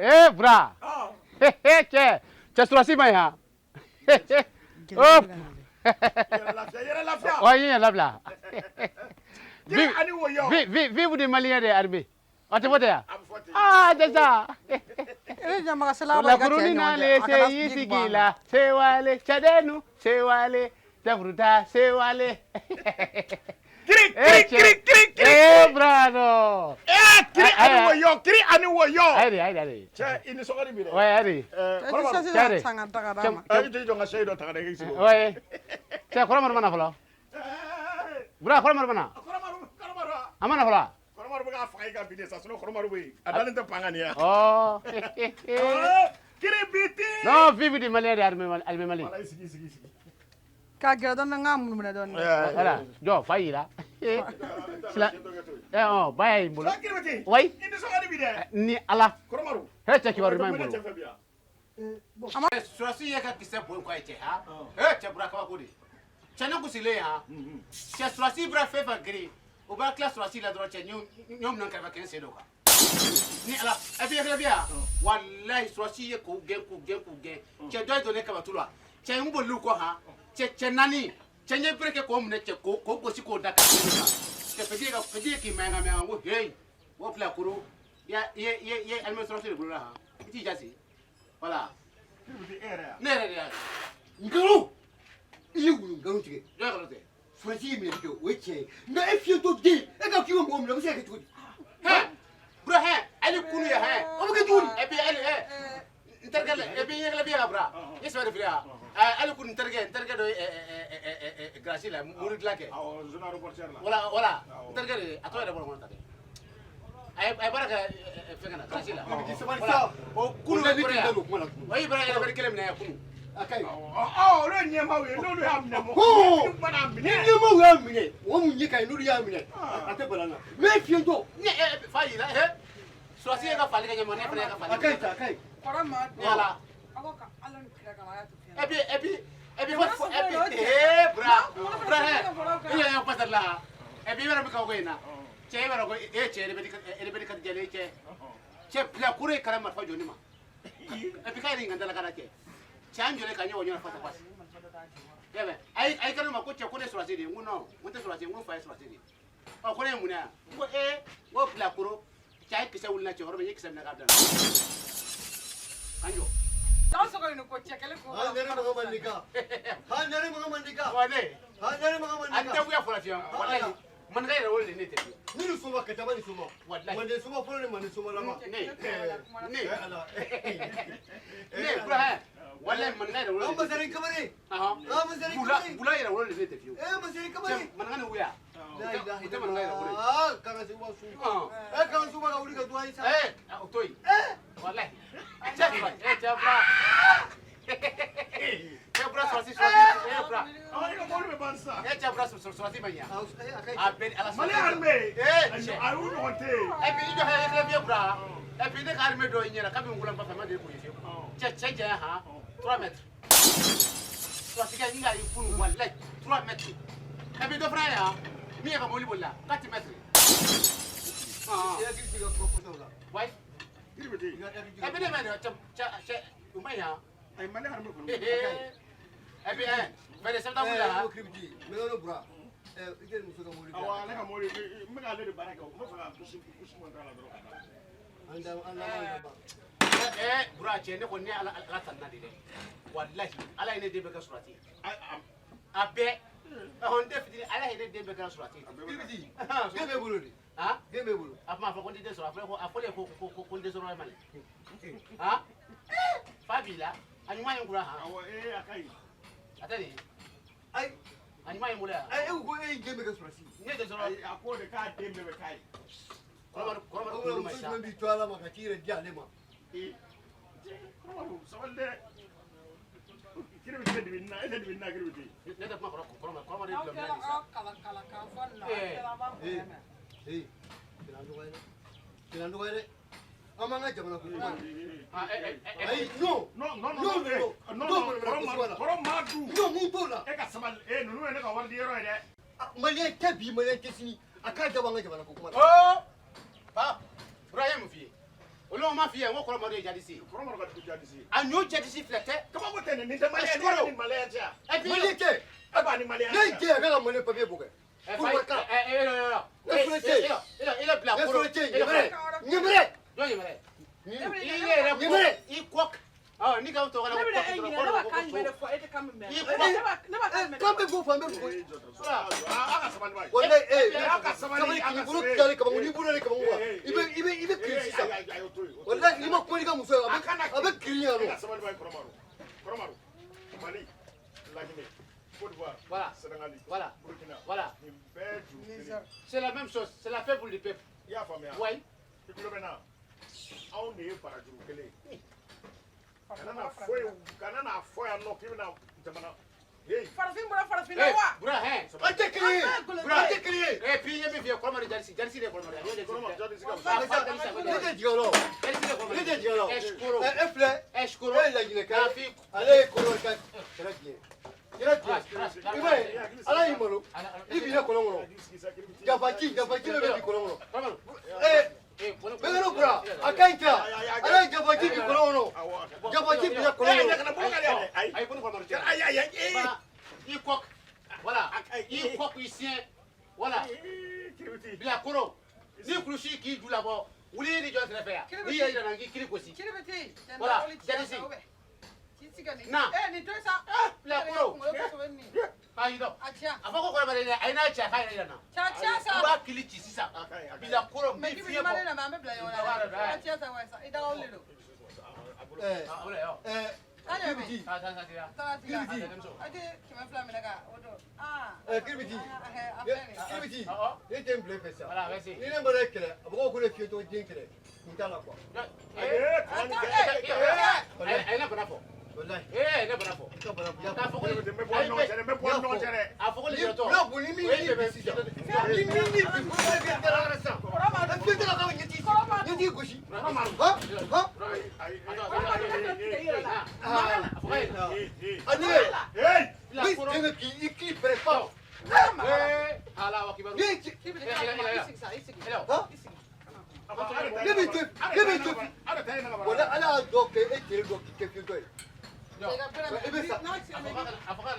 Eh, bra. Che surasi mai ha. Oh. Oh, yeah, labla. Vive de Malien de armée. On te vote ya? Ah, c'est ça. La Corona le se yisigila, se wale, chadenu, se wale, tabruta, se wale. Eh, bravo. Kiri ani wo yo. Allez. Che ini so gari bile. Ouais, allez. Ai je jonga shey do tagada gisi. Ouais. Che khoromar mana fala. Bra khoromar mana. Amana fala. Khoromar buga fagai ga bide sa solo khoromar buyi. Adalin ta pangani ya. Oh. Kiri biti. Non, vive de Malien de armée Mali. Wala sigi. Kagera don nga mun don. Voilà. Jo, faira. Oh, bye mbolo. Kiri biti. Oui. Ini so gari bide. Ni ala. Khoromaru. Hecha kibaru mai mbolo. Surasi ye ka kise bon ko ite ha. Che bura ka ko di. Chana ku sile ha. Che surasi bra fe fa gri. O ba class surasi la dro che nyom nan ka ba ken se do ka. Ni ala, e bia. Wallahi surasi ye ko gen. Che do ne ka ba tulwa. Che mbolu ko ha. Che nani. Che nye breke ko mne che ko si ko da ka. Che pedi ki menga wo hey. Wo pla kuru. Ya alme surasi le bulu ha. Iti jasi. Voilà. Ne. Ngaro. Iwu ngaro tige. Ya ko te. Fwaji mi do weche. Na efio to de. E ka kiwo mo mo se ke to. Ha. Bro ha, ali kunu ya ha. O ke to. E bi ali intergal e bi yegla bi abra. Yesma de fria. Ali kunu intergal do grasi la murid la ke. Zona reporter la. Wala. Intergal ato ya bo ta de. Ay baraka fengana grasi la. O kunu la bi do ko la. Oyi bara ya ber kelem na ya kunu. Akai. Lo nyema we no lo amne mo. Bana Ni amne. ni mo ya mine. Wo mu nyika no ya mine. Ate balana. Me efio to. Ne fa yi la he. So asi ga fali ga nyama ne fa ga fali. Akai. Kora ma. Wala. Ako ka alan kira ka ya tu. Ebi bra he. Iya yang pasar la. Ebi bara mi ka go ina. Che bara go che ele bedi kat jele che pla kure kara ma fa joni ma. Ebi ka ringa ndala kara che. Chanjo le kanyo wonyo fata pas. Yebe ai kana ma ko che ko ne surasi de nguno. Munte surasi ngu fa surasi de. O ko ne muna. Ko wo pla kuro. Chai kisa wulna che horbe yekisa na kabda. Kanjo. Tahu so ko ino ko chekele ko. Ha nere mga mandika. Wale. Ante buya fura fiya. Wallahi. Man ga ira wolle ne te. Ni suma ka tabani suma. Wallahi. Mande suma folo ne mande suma lama. Ne bra ha. Wallahi man ga ira wolle. Amba sari kamari. Aha. Amba sari kamari. Bula ira wolle ne te fiyo. Amba sari kamari. Man ga ne wuya. La ilaha Ita man ga ira wolle. illallah. Kana suma su. Kana suma ka uri ka tuai sa. Otoi. Wallahi. Chabra. Chabra swasi. Chabra. Ai ko mo be bansa. Chabra swasi manya. Akai. Abel ala Mali arme. che. Ai u no te. Ebi jo ha ekle bi bra. Ebi ne ka arme do nyera ka bi ngulan pa fama de ko yesi. Che ha 3 mètres. Swasi ka ninga ikunu wallahi 3 mètres. Ebi do fra ya. Mi e ba moli bolla 4 mètres. Ya kiti ka proposal la. Wai. Kiri biti. Ebi ne mane che umaya. Ai mali arme ko. Ebi vede sabta wala. Kripti. Me no bra. Ige muso ka mori. Awa ne ka mori me ga le baraka ko fa kushi mo ndala dro. Anda ba. Bura ce ne ko ne ala tanna de wallahi ala ne de be ka surati Ai abe on de fiti ala ne de be ka surati Kripti. Gebe bulu di. ha Gebe bulu. apa fa ko de so afole ko de so mal ha fabila anyuma ngura ha awa akai. atani Ai. anyuma ngura Ai ko gebe ka surasi. ne de so Ai ako de ka tembe be kai. ko ma sha Bi twala makatira dia lema. Kiri biti de binna, ede de binna kiri biti. ne de ma ko de Au do kala kala ka fon na. Kala ba ko na. Kinando gaire. Amanga jamana ko. ai No. Korom madu. No mutola. E ka sabal nunu ne ka wandi yero de. Mali tabi mali kesini aka jamana ko kuma. oh pa Ibrahim fi olu ma fi ye ngo kɔrɔ ma de jadi si kɔrɔ ma ka du jadi si a ɲɔ jadi si filɛ tɛ kama ko tɛ nin tɛ malien ni malien tɛ et puis Mali ke. e ba ni malien Ne ke ka la mone papier buke. il est bila Ne koro so che nyemere. Nyemere. jɔn yɛrɛ il yɛrɛ ko i kɔ awɔ ni ka to kana ko Kambe go fambe go. aka sabali ba Wallahi aka sabali ki buru tale ka ni buru le ka wa. Ibe kirisi sa. Wallahi ni ma ko ni ka muso abe kiriya aka no. sabali ba kɔrɔmaru Mali la Guinée Côte d'Ivoire Voilà. Sénégal Voilà. Burkina Voilà. nin bɛɛ ju c'est la même chose c'est la fête pour le peuple i y'a faamuya oui i tulo bɛ na anw de ye barajuru kelen ye kana n'a fɔ yan nɔ k'i bɛna jamana hey farafin bɔra farafin na wa bura hɛn An tɛ kelen ye. An tɛ kelen ye. et puis ɲɛ min fi ye kɔrɔma de jadi de kɔrɔma de kɔrɔma jadi si ka fa Ne jadi tɛ jigin o la. jadi de kɔrɔma Ne tɛ jigin o la. escuro E filɛ. escuro E ye laginɛ kɛ. Nafi. Ale ye kɔrɔ ka kɛlɛ tigɛ. Kɛlɛ tigɛ. I b'a ye Ala y'i malo. I binna kɔlɔn kɔnɔ. Jafaji de bɛ bi kɔlɔn kɔnɔ. Bɛnkɛnɛ kura a ka ɲi ta. Ala ye jafaji bi kɔlɔn kɔnɔ. Jafaji binna kɔlɔn kɔnɔ. ayi ko ni kɔrɔma de ayi ayi ayi voilà i kɔk voilà i kɔk i siɲɛ voilà kiribiti bila koro ni kulusi k'i ju labɔ wuli ni jɔ kɛrɛfɛ yan n'i yɛrɛ nana k'i kiri gosi kiribiti Voilà, jadi si. Na. ni to sa bila koro k'a yidɔ a tiɲɛ a fɔ ko kɔrɔma de dɛ a ye n'a cɛ a k'a yɛrɛ yɛlɛ na ca i sa b'a kili ci sisan bila koro n mɛ bɛ k'i fiɲɛ bɛ mali bɔ na mɛ an bɛ bila ɲɔgɔn na a tiɲɛ sa wa sa i dagawuli don ah o la yɔ an yɛrɛ bi taa taa taa tira taa ti taa ka denmuso a tɛ 100 minɛ ka o don Kiribiti. a filɛ nin Kiribiti. Ne tɛ n bila e fɛ sa. voilà merci Ni ne bɔra e kɛlɛ a b'a fɔ ko ne fiyɛ tɔgɔ den kɛlɛ. N t'a la quoi. a ye ne bana fɔ Wallahi. ne bana fɔ I ka bana kun. k'a fɔ ko n bɛ bɔ ɲɔgɔn cɛ dɛ n bɛ bɔ ɲɔgɔn cɛ dɛ a fɔ ko lejɛtɔ N'a bon ni min o ye ni dɛmɛ bi sisan. Ni min ni bi ko ne bɛ dala wɛrɛ san. A fiyɛ tɛ la ka ɲɛti gosi. A ne hey bi tɛmɛ k'i k'i pɛrɛ fa. ala kibaru Ne ci. k'i bɛ taa i sigi sa i sigi Ne bɛ to wala ala y'a dɔ kɛ e cɛ dɔ k'i kɛ fiyɛtɔ ye. I bɛ sa. a fɔ ka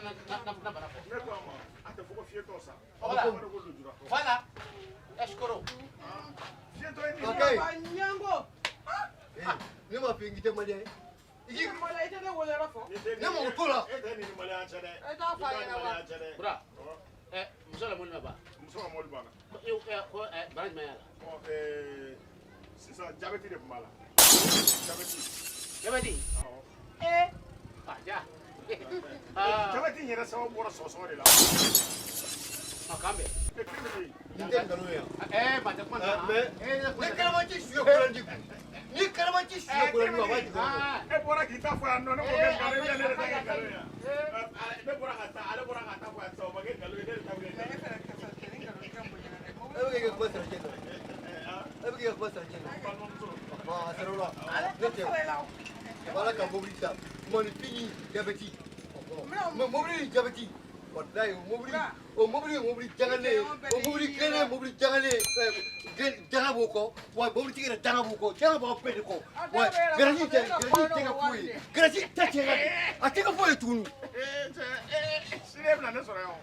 na bana fɔ ne ko a ma a tɛ fɔ ko fiyɛtɔ sa Voilà. a ko lujura voilà escoro fiyɛtɔ ye nin Ok. ɲɛngo Ne ma f'i ye n k'i tɛ maliyɛn ye. I k'i i tɛ ne wolo yɔrɔ fɔ Ne mako t'o la. e tɛ nin ni maliyɛn cɛ dɛ e t'a fɔ a ɲɛna wa cɛ dɛ bura muso la mɔni ma ban muso ka mɔbili banna ko bana jumɛn y'a la sisan jabɛti de tun b'a la jabɛti jabɛti awɔ a ja jabɛti in yɛrɛ sababu bɔra sɔgɔsɔgɔ de la kan bɛn kiribiti nin tɛ nkalon ye yan. ba tɛ kuma na Ni kalamanci suye kolandi kun. Ni kalamanci suye kolandi kun a b'a jigin o kɔnɔ. e bɔra k'i ta fɔ yan nɔ ne ko kɛ nkalon ye ne yɛrɛ ta kɛ nkalon ye ne bɔra ka taa ale bɔra ka taa fɔ yan sisan o ma kɛ nkalon ye ne yɛrɛ ta kɛ nkalon ye E bɛ k'i ka kuma sara jɛn na. E bɛ k'i ka kuma sara jɛn na. balimamuso A sara o la. Ne tɛ. Ala ka mobili ta. Mɔnifin ni jabɛti. Mɛ mobili ni jabɛti. Walayi o mobili ye mobili jagalen ye. O mobili kelen ye mobili jagalen ye. Daga b'o kɔ. Wa mobilitigi yɛrɛ daga b'o kɔ. Daga b'aw bɛɛ de kɔ. Wa gɛrɛsi tɛ ka foyi ye. Gɛrɛsi tɛ cɛ ka a tɛ ka foyi ye tuguni. sini e bɛna ne sɔrɔ yan o